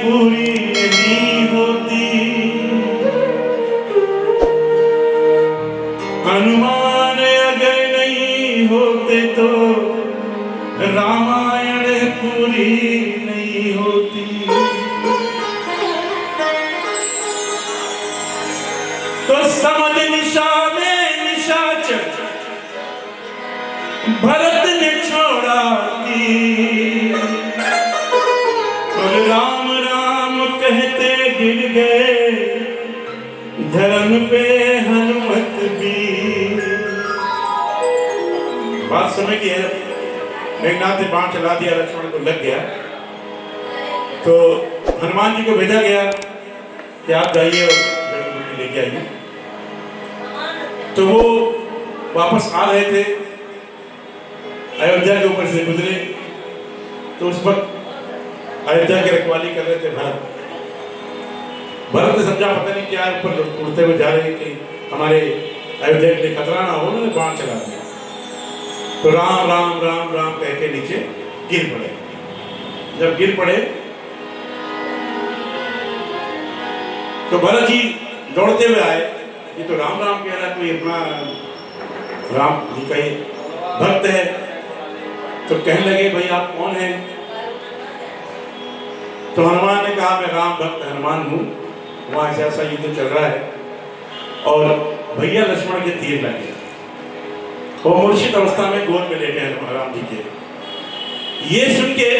पूरी नहीं होती, हनुमान अगर नहीं होते तो रामायण पूरी नहीं होती। तो समझ निशा में निशाचर भरत ने छोड़ा तीर, और राम राम कहते गिर गए धर्म पे हनुमत भी। बात समय की है, मेघनाथ ने बाण चला दिया, लक्ष्मण को लग गया, तो हनुमान जी को भेजा गया कि आप जाइए और लेके आइए। तो वो वापस आ रहे थे, अयोध्या के ऊपर से गुजरे, तो उस वक्त अयोध्या की रखवाली कर रहे थे भरत। भरत ने समझा पता नहीं क्या ऊपर उड़ते हुए जा रहे हैं कि हमारे अयोध्या के लिए खतरा ना हो, उन्होंने बाण चला दिया। तो राम राम राम राम कह के नीचे गिर पड़े। जब गिर पड़े तो भरत जी दौड़ते हुए आए, ये तो राम राम कह रहा है, कोई अपना राम जी का भक्त है। तो कहने लगे भाई आप कौन हैं? तो हनुमान ने कहा मैं राम भक्त हनुमान हूँ, वहाँ ऐसा युद्ध चल रहा है और भैया लक्ष्मण के तीर लगे, वो मूर्छित अवस्था में गोद में लेटे हैं राम जी के। ये सुन के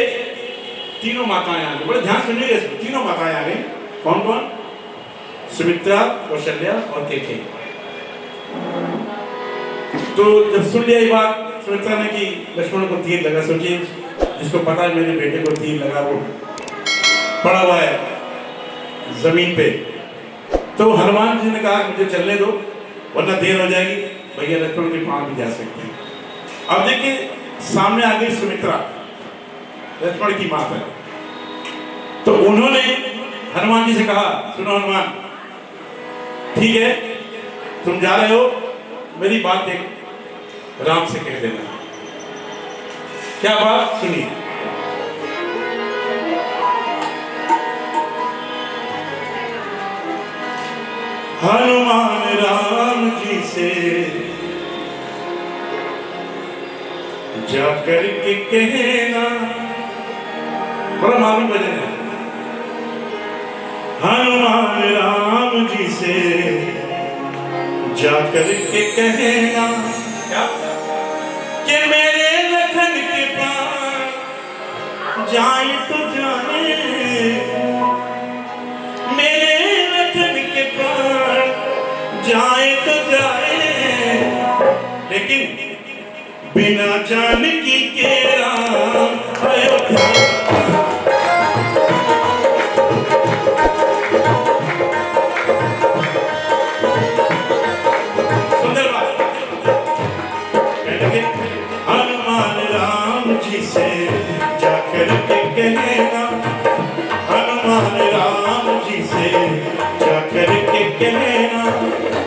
तीनों माताएं आ गई, बड़े ध्यान सुनिएगा, तीनों माताएं आ गई। कौन कौन? सुमित्रा, कौशल्या और कैकेयी। तो जब सुन लिया ये बात सुमित्रा ने कि लक्ष्मण को तीर लगा, सोचिए जिसको पता है मेरे बेटे को तीर लगा, वो पड़ा हुआ है जमीन पे। तो हनुमान जी ने कहा मुझे चलने दो वरना देर हो जाएगी, भैया लक्ष्मण के पांव भी जा सकते हैं। अब देखिए सामने आ गई सुमित्रा, लक्ष्मण की माता। तो उन्होंने हनुमान जी से कहा सुनो हनुमान, ठीक है तुम जा रहे हो, मेरी बात एक राम से कह देना। क्या बात? सुनिए। हनुमान राम जी से जाकर के कहना, बड़ा मालूम भजन है। हनुमान राम जी से जाकर के कहना क्या कि मेरे लखन के पास जाए तो जाए, मेरे लखन के पास जाए तो जाए, लेकिन बिना जानकी के राम अयोध्या। हनुमान राम जी से जाकर के कहना, हनुमान राम जी से जाकर के कहना,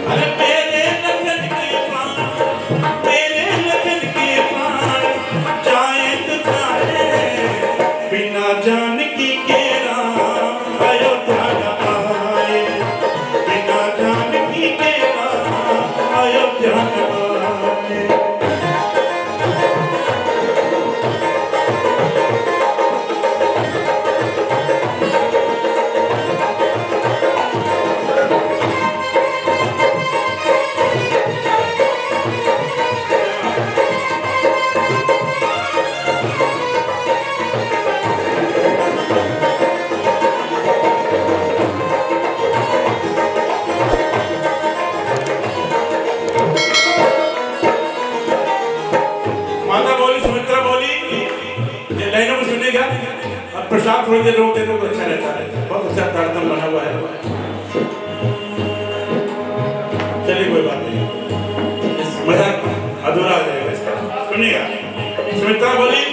अरे मेरे लखन के पास, मेरे लखन के पास जाए तो जाए, बिना जानकी के राम अयोध्या न आए, बिना जानकी के राम अयोध्या न आए। प्रसाद थोड़ी देर रोक दे तो अच्छा रहता है, बहुत अच्छा तारतम बना हुआ है। चलिए कोई बात नहीं, मजाक अधूरा हो जाएगा इसका। सुनिएगा। सुमित्रा बोली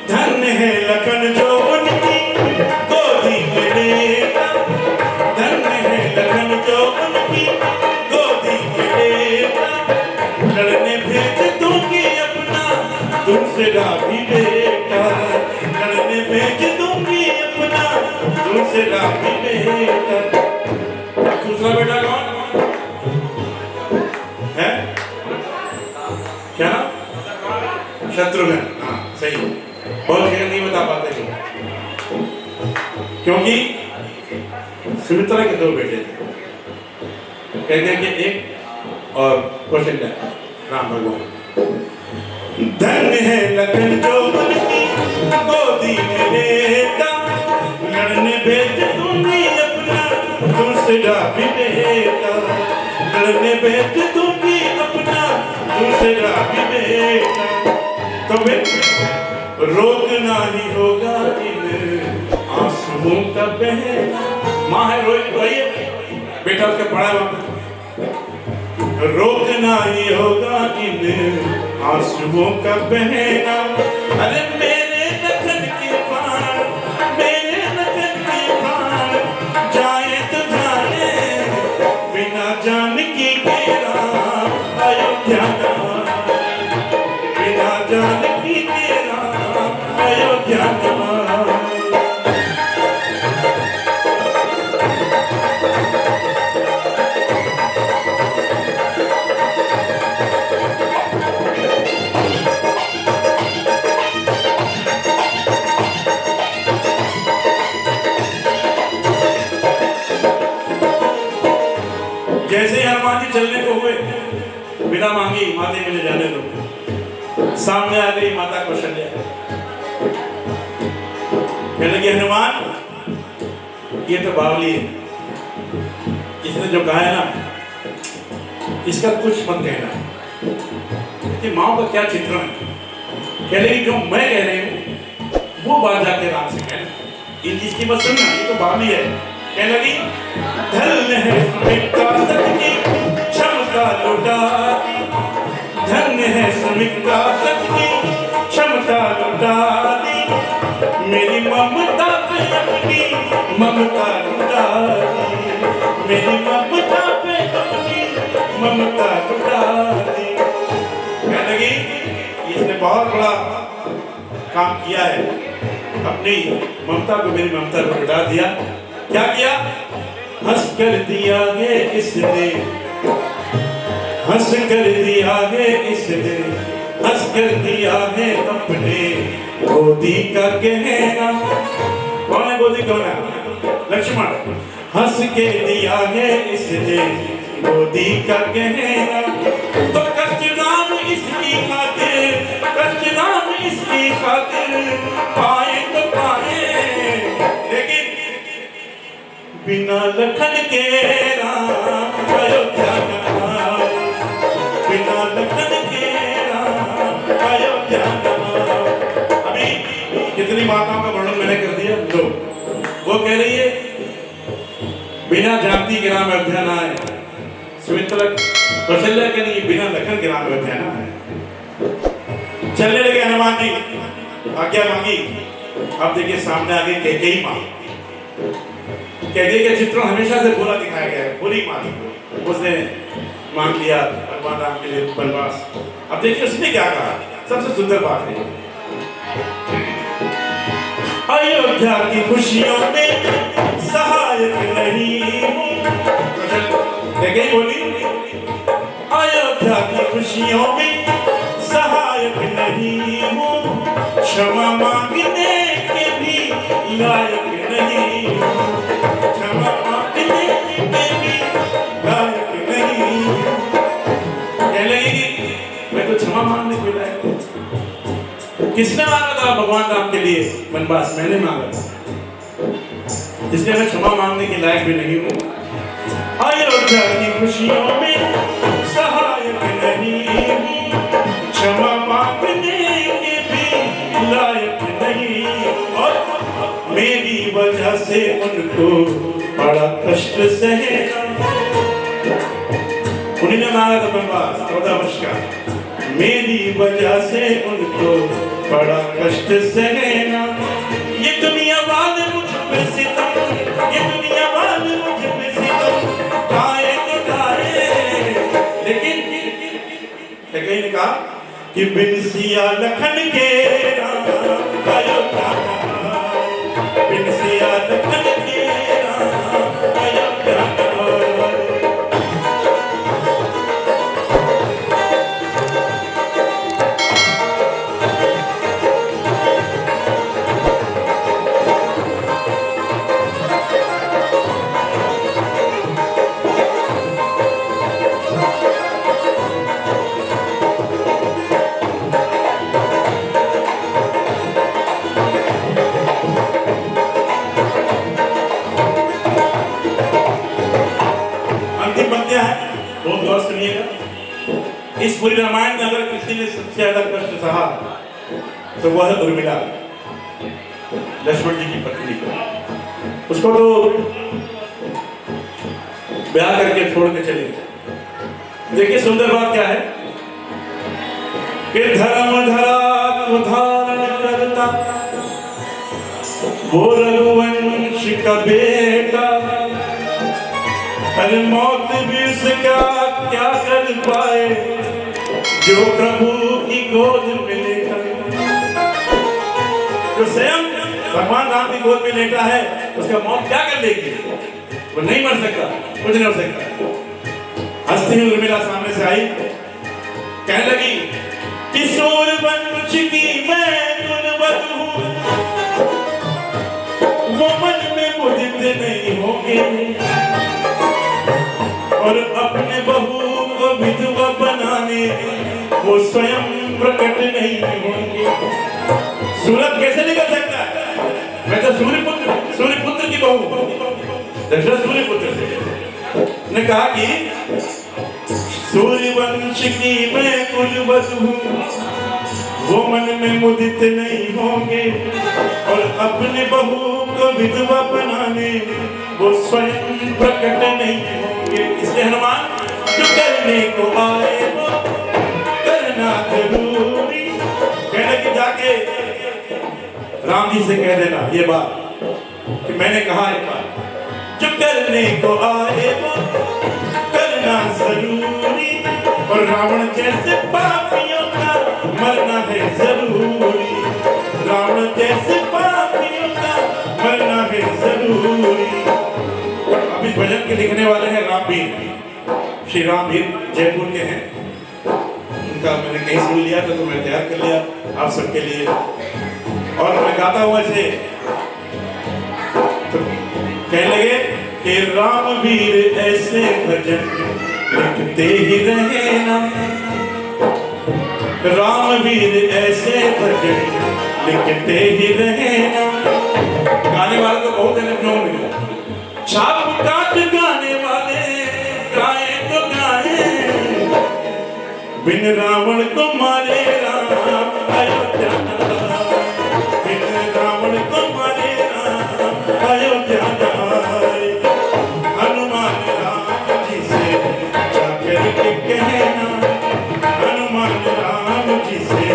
धन्य है लखन जो उनकी गोदी में लेता, धन्य है लखन जो उनकी गोदी में लेता, लड़ने भेज दूंगी अपना दूसरा भी बेटा, लड़ने भेज दूंगी अपना दूसरा भी बेटा। दूसरा बेटा कौन है? क्या? शत्रुघ्न। हाँ सही, बहुत जगह नहीं बता पाते क्योंकि सुमित्रा के दो बेटे थे, कहते हैं कि एक और कौशल्या, राम भगवान। धन्य है लखन जो मन की गोदी में लेता, लड़ने भेज दूंगी अपना दूसरा भी बेटा, लड़ने भेज दूंगी अपना दूसरा भी बेटा। तो रोकना ही होगा इन आंसुओं का बहना। माँ है रोइए, बेटा उसका पड़ा वहां, रोकना ही होगा इन आंसुओं का बहना। अरे मेरे लखन के प्राण, मेरे लखन के प्राण जाए तो जाए, बिना जान की तेरा अयोध्या का, बिना जान की तेरा अयोध्या का। जैसे ही हनुमान जी चलने को हुए, बिना मांगी माते मुझे जाने दो, सामने आ गई माता कौशल्या। कहने लगी हनुमान ये तो बावली है, इसने जो कहा है ना इसका कुछ मत कहना। कि माँ का क्या चित्रण है। कह लगी जो मैं कह रही हूँ वो बात जाके राम से कहना, इन इसकी मत सुनना, ये तो बावली है। कहने लगी धन्य है समिक्ता सत की क्षमता लुटा, धन्य है समिक्ता सत की क्षमता लुटा दी, मेरी ममता पे अपनी ममता लुटा दी, मेरी ममता पे अपनी ममता लुटा दी। कहने लगी इसने बहुत बड़ा काम किया है, अपनी ममता को मेरी ममता को लुटा दिया। क्या किया? हंस कर दिया है इसने, हंस कर दिया है इसने, हंस कर दिया है अपने गोदी का गहना। कौन है गोदी? कौन है? लक्ष्मण। हंस के दिया है इसने गोदी का गहना, तो कष्ट नाम इसकी खातिर, कष्ट नाम इसकी खातिर पाए तो पाए, लेकिन बिना लखन के राम अयोध्या का, बिना लखन के राम अयोध्या का। अभी कितनी माताओं का वर्णन मैंने कर दिया। लो वो कह रही है बिना जानती के राम अयोध्या ना आए। सुमित्रा कौशल्या कह रही है बिना लखन के राम अयोध्या ना आए। चलने लगे हनुमान जी, आज्ञा मांगी। अब देखिए सामने आगे कैकेयी माँ। कैकेयी का चित्रण हमेशा से बुरा दिखाया गया है, बुरी माँ थी। उसने मांग लिया भगवान राम के लिए वनवास। अब देखिए उसने क्या कहा, सबसे सुंदर बात है। अयोध्या की खुशियों में सहायक नहीं हूँ, कैकेयी बोली अयोध्या की खुशियों में सहायक नहीं हूँ, क्षमा मांगने के भी लायक नहीं हूँ, क्षमा मांगने के भी लायक नहीं हूँ। कह लगी मैं तो क्षमा मांगने के लायक हूँ। किसने मांगा था भगवान राम के लिए वनवास? मैंने मांगा था, इसलिए मैं क्षमा मांगने के लायक भी नहीं हूँ। अयोध्या की खुशियों में सहायक नहीं हूँ, क्षमा मांगने के भी लायक नहीं, और मेरी वजह से उनको बड़ा कष्ट सहना। उन्हीं ने मांगा था वनवास 14 वर्ष का, मेरी वजह से उनको बड़ा कष्ट सहना। ये दुनिया वाले मुझ पे सितम, ये दुनिया वाले मुझ पे सितम ढाए तो ढाए, लेकिन कैकेयी ने कहा कि बिन सिया लखन के राम अयोध्या का, बिन सिया लखन के किसी ने सबसे ज्यादा कष्ट सहा तो वह है उर्मिला, लक्ष्मण जी की पत्नी। उसको तो ब्याह करके छोड़ के चले गए। देखिए सुंदर बात क्या है कि धर्म धरा को धारण करता वो रघुवंश का बेटा, अरे मौत भी उसका क्या कर पाए जो प्रभु की गोद में लेटा। जो स्वयं भगवान राम की गोद में लेटा है उसका मौत क्या कर लेगी? वो नहीं मर सकता, कुछ नहीं हो सकता। हंसती हुई उर्मिला सामने से आई, कहने लगी कि सूर्यवंश की मैं गुणवत हूँ, वो मन में मुदित नहीं होंगे और अपने बहू को विधवा बनाने वो स्वयं प्रकट नहीं होंगे। सूरज कैसे निकल सकता है? मैं तो सूर्यपुत्र की बहू, दशरथ सूर्यपुत्र ने कहा कि सूर्यवंश की मैं कुलवत हूँ, वो मन में मुदित नहीं होंगे और अपने बहू को विधवा बनाने वो स्वयं प्रकट नहीं होंगे। इसलिए हनुमान जो करने को आए वो करना जरूरी। कहने की जाके राम जी से कह देना ये बात कि मैंने कहा एक बात, जो करने को आए वो करना जरूरी और रावण जैसे पापियों का मरना है जरूरी। रावण जैसे पापियों का मरना है जरूरी। अब इस भजन के लिखने वाले हैं रामवीर, श्री रामवीर जयपुर के हैं। उनका मैंने कहीं सुन लिया था तो मैं तैयार कर लिया आप सबके लिए। और मैं गाता हुआ ऐसे तो कहने लगे कि रामवीर ऐसे भजन लिखते ही रहे ना, रामवीर ऐसे भजन लिखते ही रहे ना। गाने वाले तो बहुत अनुभव मिला, छाप काट गाने वाले गाए तो गाए, बिन रावण को मारे राम अयोध्या, बिन रावण को मारे राम अयोध्या। हनुमान राम जी से जाकर के कहना, हनुमान राम जी से